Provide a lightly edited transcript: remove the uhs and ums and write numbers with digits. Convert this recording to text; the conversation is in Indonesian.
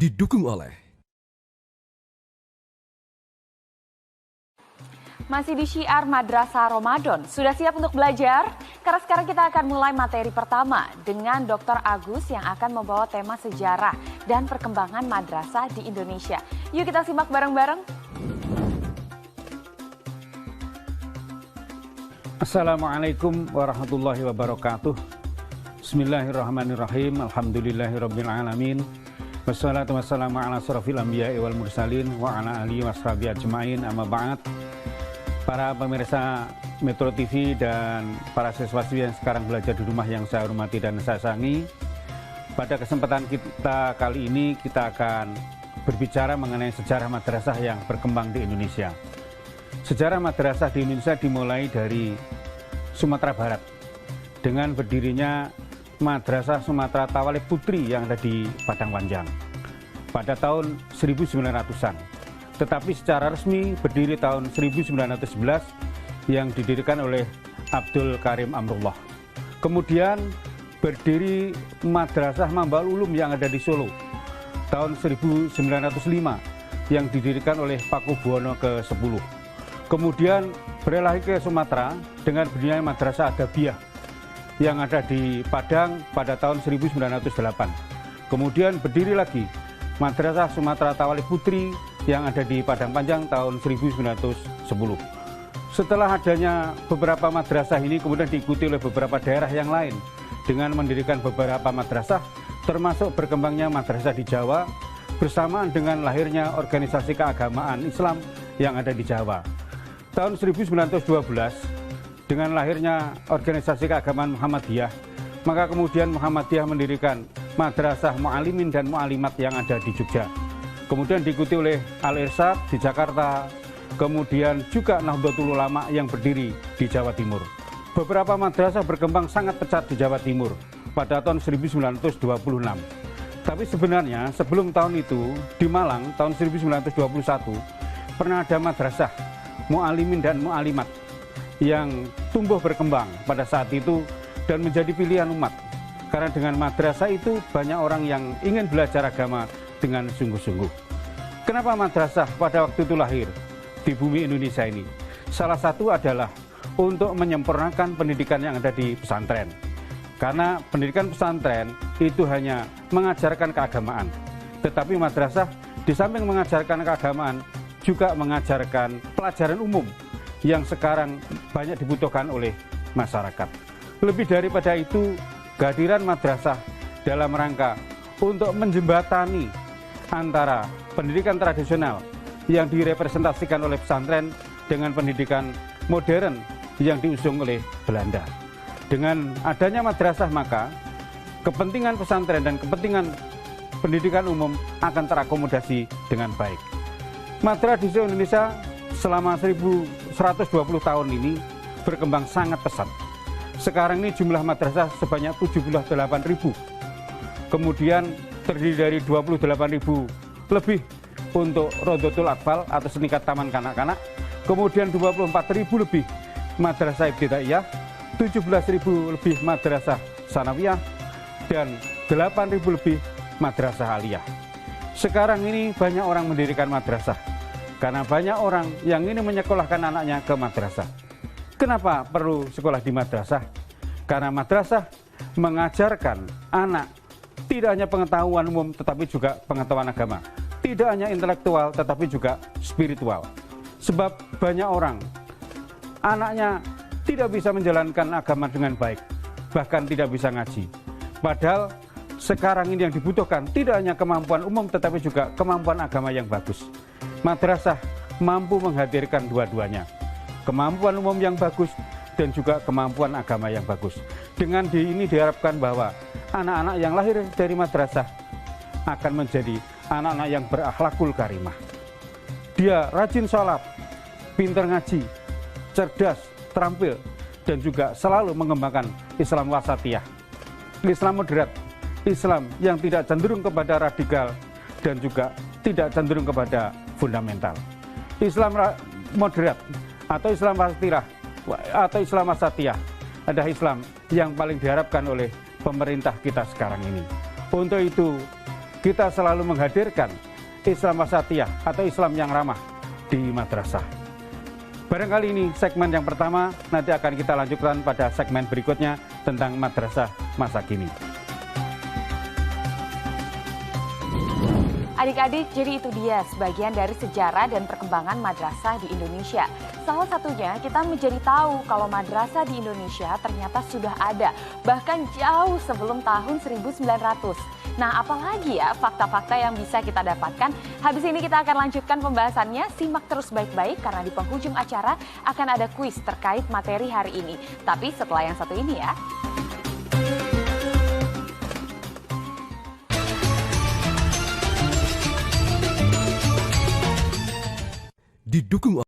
didukung oleh masih di Syiar Madrasah Ramadan. Sudah siap untuk belajar? Karena sekarang kita akan mulai materi pertama dengan Dr. Agus yang akan membawa tema sejarah dan perkembangan madrasah di Indonesia. Yuk kita simak bareng-bareng. Assalamualaikum warahmatullahi wabarakatuh. Bismillahirrahmanirrahim. Alhamdulillahirabbil alamin. Wassalatu wassalamu ala asyrofil anbiya'i wal mursalin wa ala alihi washabihi ajmain. Amma ba'd. Para pemirsa Metro TV dan para siswa-siswi yang sekarang belajar di rumah yang saya hormati dan saya sayangi, pada kesempatan kita kali ini kita akan berbicara mengenai sejarah madrasah yang berkembang di Indonesia. Sejarah madrasah di Indonesia dimulai dari Sumatera Barat dengan berdirinya Madrasah Sumatera Tawalif Putri yang ada di Padang Panjang pada tahun 1900-an. Tetapi secara resmi berdiri tahun 1911 yang didirikan oleh Abdul Karim Amrullah. Kemudian berdiri Madrasah Mambaul Ulum yang ada di Solo tahun 1905 yang didirikan oleh Paku Buwono ke-10. Kemudian beralih ke Sumatera dengan berdirinya Madrasah Adabiyah yang ada di Padang pada tahun 1908. Kemudian berdiri lagi Madrasah Sumatera Tawalif Putri yang ada di Padang Panjang tahun 1910. Setelah adanya beberapa madrasah ini kemudian diikuti oleh beberapa daerah yang lain dengan mendirikan beberapa madrasah, termasuk berkembangnya madrasah di Jawa bersamaan dengan lahirnya organisasi keagamaan Islam yang ada di Jawa. Tahun 1912 dengan lahirnya organisasi keagamaan Muhammadiyah, maka kemudian Muhammadiyah mendirikan Madrasah Mu'alimin dan Mu'alimat yang ada di Jogja. Kemudian diikuti oleh Al-Irsyad di Jakarta, kemudian juga Nahdlatul Ulama yang berdiri di Jawa Timur. Beberapa madrasah berkembang sangat pesat di Jawa Timur pada tahun 1926. Tapi sebenarnya sebelum tahun itu di Malang tahun 1921 pernah ada madrasah Mu'alimin dan Mu'alimat yang tumbuh berkembang pada saat itu dan menjadi pilihan umat. Karena dengan madrasah itu banyak orang yang ingin belajar agama dengan sungguh-sungguh. Kenapa madrasah pada waktu itu lahir di bumi Indonesia ini? Salah satu adalah untuk menyempurnakan pendidikan yang ada di pesantren. Karena pendidikan pesantren itu hanya mengajarkan keagamaan. Tetapi madrasah di samping mengajarkan keagamaan juga mengajarkan pelajaran umum yang sekarang banyak dibutuhkan oleh masyarakat. Lebih daripada itu, kehadiran madrasah dalam rangka untuk menjembatani antara pendidikan tradisional yang direpresentasikan oleh pesantren dengan pendidikan modern yang diusung oleh Belanda. Dengan adanya madrasah maka kepentingan pesantren dan kepentingan pendidikan umum akan terakomodasi dengan baik. Madrasah Indonesia selama 1120 tahun ini berkembang sangat pesat. Sekarang ini jumlah madrasah sebanyak 78.000. Kemudian terdiri dari 28.000 lebih untuk Rodotul Atfal atau setingkat taman kanak-kanak. Kemudian 24.000 lebih madrasah ibtidaiyah, 17.000 lebih madrasah sanawiyah, dan 8.000 lebih madrasah aliyah. Sekarang ini banyak orang mendirikan madrasah karena banyak orang yang ingin menyekolahkan anaknya ke madrasah. Kenapa perlu sekolah di madrasah? Karena madrasah mengajarkan anak tidak hanya pengetahuan umum tetapi juga pengetahuan agama. Tidak hanya intelektual tetapi juga spiritual. Sebab banyak orang anaknya tidak bisa menjalankan agama dengan baik, bahkan tidak bisa ngaji. Padahal sekarang ini yang dibutuhkan tidak hanya kemampuan umum tetapi juga kemampuan agama yang bagus. Madrasah mampu menghadirkan dua-duanya. Kemampuan umum yang bagus dan juga kemampuan agama yang bagus. Dengan ini diharapkan bahwa anak-anak yang lahir dari madrasah akan menjadi anak-anak yang berakhlakul karimah. Dia rajin sholat, pintar ngaji, cerdas, terampil, dan juga selalu mengembangkan Islam wasatiyah. Islam moderat, Islam yang tidak cenderung kepada radikal dan juga tidak cenderung kepada fundamental. Islam moderat atau Islam wasatiyah atau Islam wasatiyah adalah Islam yang paling diharapkan oleh pemerintah kita sekarang ini. Untuk itu, kita selalu menghadirkan Islam Wasatiyah atau Islam yang ramah di madrasah. Barangkali ini segmen yang pertama, nanti akan kita lanjutkan pada segmen berikutnya tentang madrasah masa kini. Adik-adik, jadi itu dia sebagian dari sejarah dan perkembangan madrasah di Indonesia. Salah satunya kita menjadi tahu kalau madrasah di Indonesia ternyata sudah ada, bahkan jauh sebelum tahun 1900. Nah, apalagi ya fakta-fakta yang bisa kita dapatkan? Habis ini kita akan lanjutkan pembahasannya, simak terus baik-baik karena di penghujung acara akan ada kuis terkait materi hari ini. Tapi setelah yang satu ini ya. Didukung